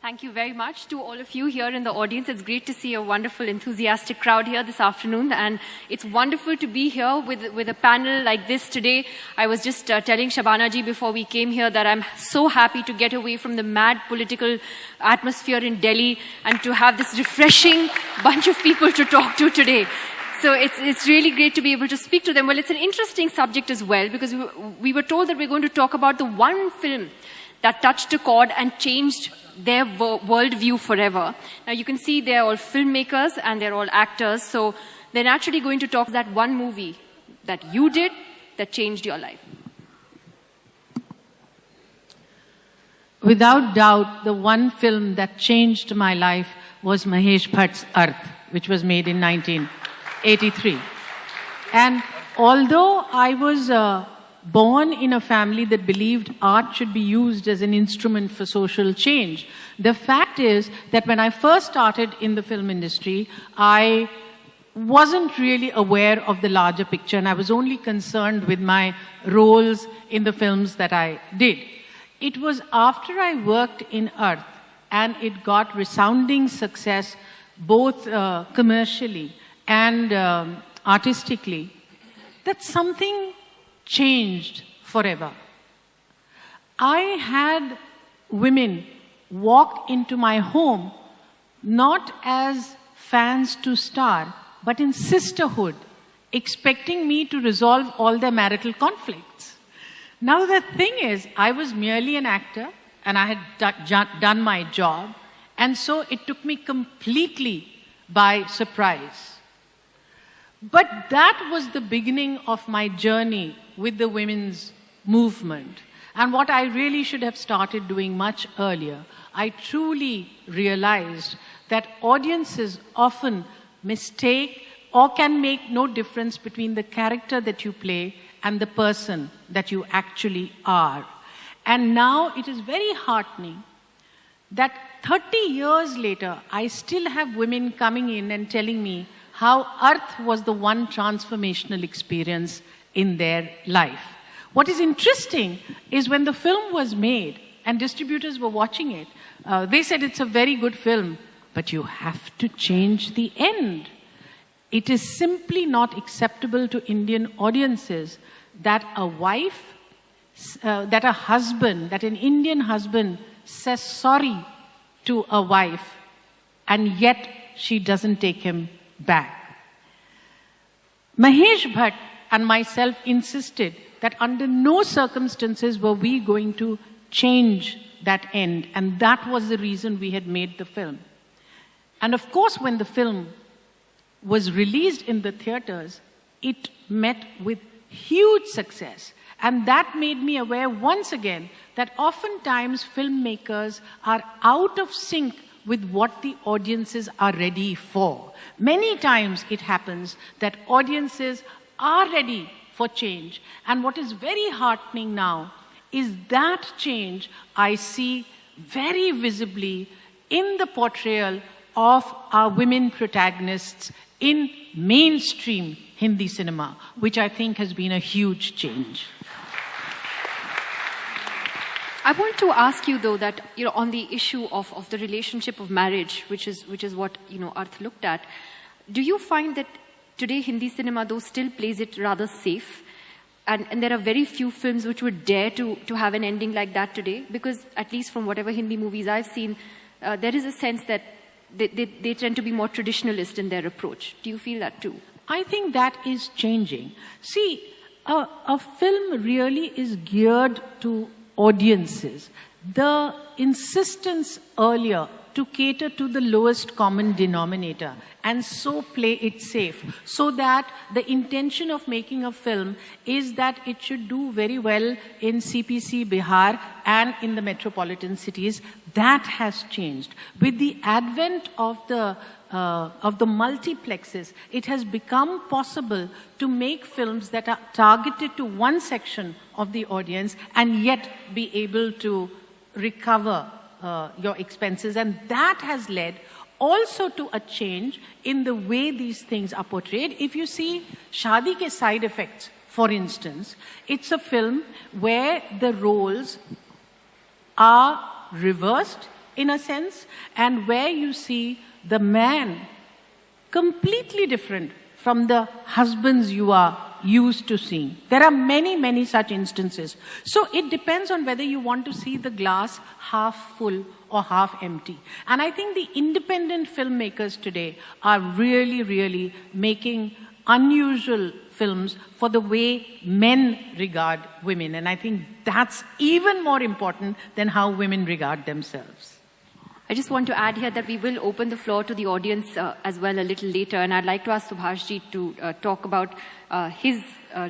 Thank you very much to all of you here in the audience. It's great to see a wonderful, enthusiastic crowd here this afternoon. And it's wonderful to be here with a panel like this today. I was just telling Shabana ji before we came here that I'm so happy to get away from the mad political atmosphere in Delhi and to have this refreshing bunch of people to talk to today. So it's really great to be able to speak to them. Well, it's an interesting subject as well, because we were told that we're going to talk about the one film that touched a chord and changed their worldview forever. Now, you can see they're all filmmakers and they're all actors, so they're naturally going to talk that one movie that you did that changed your life. Without doubt, the one film that changed my life was Mahesh Bhatt's Earth, which was made in 1983. And although I was born in a family that believed art should be used as an instrument for social change, the fact is that when I first started in the film industry, I wasn't really aware of the larger picture, and I was only concerned with my roles in the films that I did. It was after I worked in Earth and it got resounding success both commercially and artistically that something changed forever. I had women walk into my home not as fans to star, but in sisterhood, expecting me to resolve all their marital conflicts. Now the thing is, I was merely an actor and I had done my job, and so it took me completely by surprise. But that was the beginning of my journey with the women's movement. And what I really should have started doing much earlier, I truly realized that audiences often mistake or can make no difference between the character that you play and the person that you actually are. And now it is very heartening that 30 years later, I still have women coming in and telling me how Earth was the one transformational experience in their life. What is interesting is when the film was made, and distributors were watching it. They said it's a very good film, but you have to change the end. It is simply not acceptable to Indian audiences that a wife, that an Indian husband says sorry to a wife and yet she doesn't take him back. Mahesh Bhatt and myself insisted that under no circumstances were we going to change that end, and that was the reason we had made the film. And of course, when the film was released in the theaters, it met with huge success. And that made me aware once again that oftentimes filmmakers are out of sync with what the audiences are ready for. Many times it happens that audiences are ready for change. And what is very heartening now is that change I see very visibly in the portrayal of our women protagonists in mainstream Hindi cinema, which I think has been a huge change. I want to ask you, though, that on the issue of the relationship of marriage, which is what Arth looked at, do you find that today Hindi cinema, though, still plays it rather safe, and there are very few films which would dare to have an ending like that today? Because at least from whatever Hindi movies I've seen, there is a sense that they tend to be more traditionalist in their approach. Do you feel that too? I think that is changing. See, a film really is geared to audiences. The insistence earlier to cater to the lowest common denominator and so play it safe, so that the intention of making a film is that it should do very well in CPC, Bihar and in the metropolitan cities, that has changed. With the advent of the multiplexes, it has become possible to make films that are targeted to one section of the audience and yet be able to recover your expenses. And that has led also to a change in the way these things are portrayed. If you see Shaadi Ke Side Effects, for instance, it's a film where the roles are reversed in a sense, and where you see the man completely different from the husbands you are used to seeing. There are many, many such instances. So it depends on whether you want to see the glass half full or half empty. And I think the independent filmmakers today are really, really making unusual films for the way men regard women. And I think that's even more important than how women regard themselves. I just want to add here that we will open the floor to the audience as well a little later, and I'd like to ask Subhashji to talk about his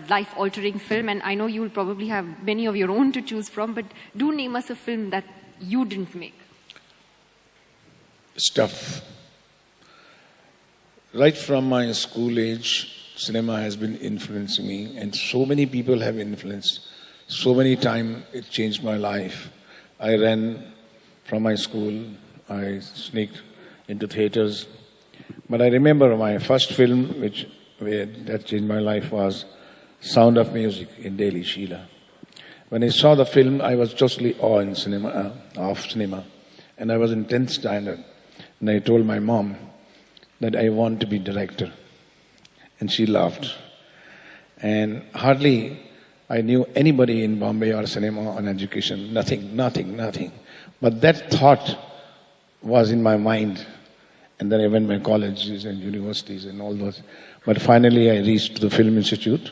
life-altering film, and I know you will probably have many of your own to choose from, but do name us a film that you didn't make. Stuff. Right from my school age, cinema has been influencing me, and so many people have influenced. So many times it changed my life. I ran from my school. I sneaked into theaters. But I remember my first film that changed my life was Sound of Music in Delhi, Sheila. When I saw the film, I was totally of cinema. And I was in 10th standard. And I told my mom that I want to be director. And she laughed. And hardly I knew anybody in Bombay or cinema on education. Nothing. But that thought was in my mind. And then I went to my colleges and universities and all those. But finally I reached the Film Institute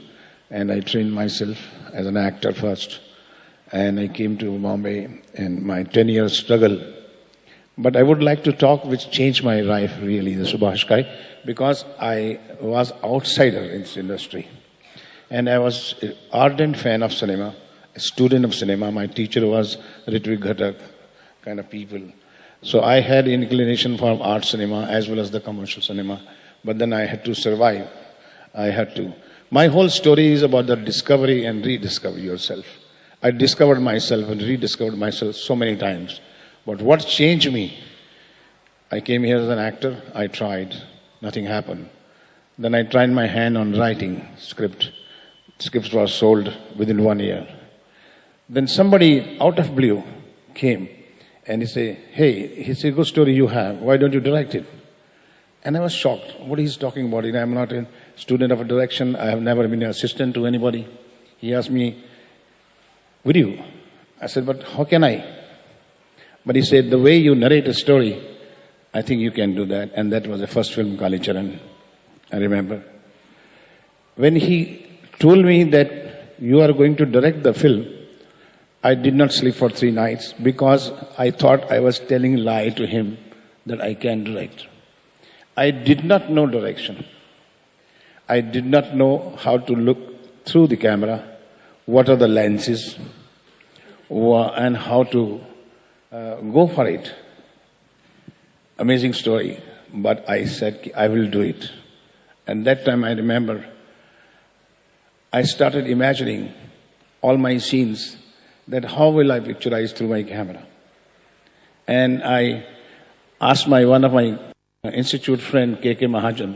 and I trained myself as an actor first. And I came to Bombay and my 10-year struggle. But I would like to talk which changed my life really, the Subhash Ghai, because I was outsider in this industry. And I was an ardent fan of cinema, a student of cinema. My teacher was Ritvik Ghatak kind of people. So I had inclination for art cinema as well as the commercial cinema. But then I had to survive. My whole story is about the discovery and rediscover yourself. I discovered myself and rediscovered myself so many times. But what changed me? I came here as an actor. I tried. Nothing happened. Then I tried my hand on writing script. Scripts were sold within 1 year. Then somebody out of blue came and he said, hey, it's a good story you have. Why don't you direct it? And I was shocked. What he's talking about? I'm not a student of direction. I have never been an assistant to anybody. He asked me, would you? I said, but how can I? But he said, the way you narrate a story, I think you can do that. And that was the first film, Kali Charan, I remember. When he told me that you are going to direct the film, I did not sleep for 3 nights because I thought I was telling a lie to him that I can direct. I did not know direction. I did not know how to look through the camera, what are the lenses, and how to go for it. Amazing story. But I said, I will do it. And that time I remember, I started imagining all my scenes, that how will I picturize through my camera. And I asked one of my institute friend, K.K. Mahajan,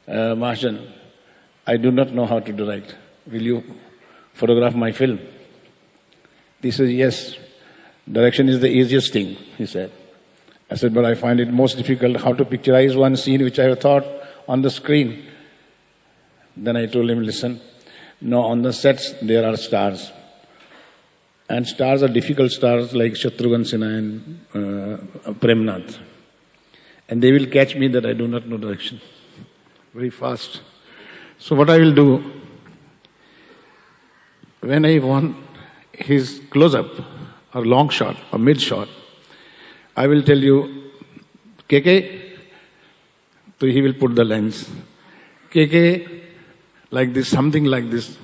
Mahajan, I do not know how to direct. Will you photograph my film? He said, yes, direction is the easiest thing, he said. I said, but I find it most difficult how to picturize one scene which I have thought on the screen. Then I told him, listen, no, on the sets there are stars. And stars are difficult stars like Shatrughan Sinha and Premnath. And they will catch me that I do not know direction very fast. So what I will do, when I want his close-up or long shot or mid shot, I will tell you, KK, so he will put the lens. KK, like this, something like this.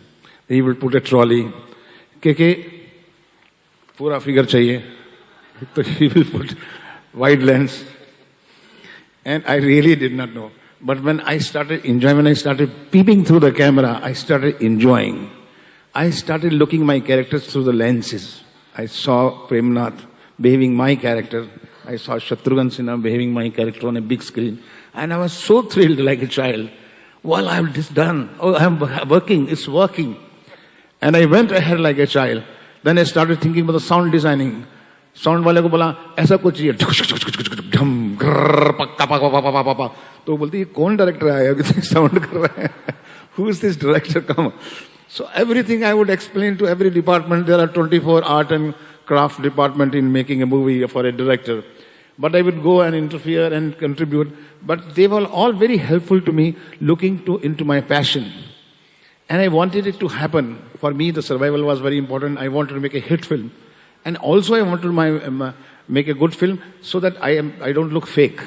He will put a trolley. KK, pura figure chahiye. So he will put wide lens. And I really did not know. But when I started enjoying, when I started peeping through the camera, I started enjoying. I started looking my characters through the lenses. I saw Premnath behaving my character. I saw Shatrughan Sinha behaving my character on a big screen. And I was so thrilled like a child. Well, I have this done. Oh, I'm working. It's working. And I went ahead like a child. Then I started thinking about the sound designing. Sound वाले को बोला ऐसा कुछ चाहिए ढम ग्रर पक्का पक्का पक्का पक्का तो बोलती है कौन डायरेक्टर आया कितने साउंड कर रहा है who is this director come so everything I would explain to every department. There are 24 art and craft department in making a movie for a director, but I would go and interfere and contribute, but they were all very helpful to me, looking into my passion. And I wanted it to happen. For me, the survival was very important. I wanted to make a hit film. And also I wanted to make a good film so that I don't look fake.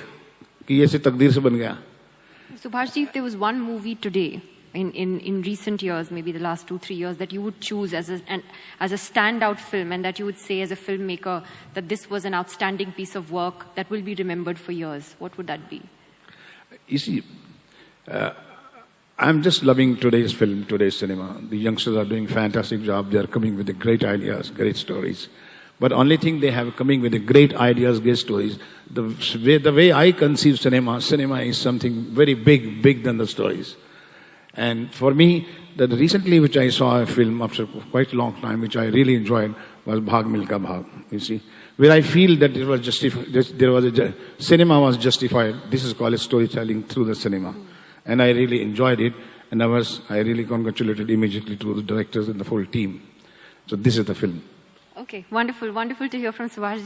कि ये से तकदीर से बन गया. Subhash ji, if there was one movie today, in recent years, maybe the last 2-3 years, that you would choose as a standout film and that you would say as a filmmaker that this was an outstanding piece of work that will be remembered for years, what would that be? You see, I'm just loving today's film, today's cinema. The youngsters are doing a fantastic job. They are coming with the great ideas, great stories. But only thing they have coming with the great ideas, great stories. The way I conceive cinema is something very big than the stories. And for me, that recently which I saw a film after quite a long time, which I really enjoyed, was Bhag Milka Bhag, you see. Where I feel that it was justified, cinema was justified. This is called storytelling through the cinema. And I really enjoyed it. And I really congratulated immediately to the directors and the whole team. So this is the film. Okay, wonderful to hear from Subhash ji.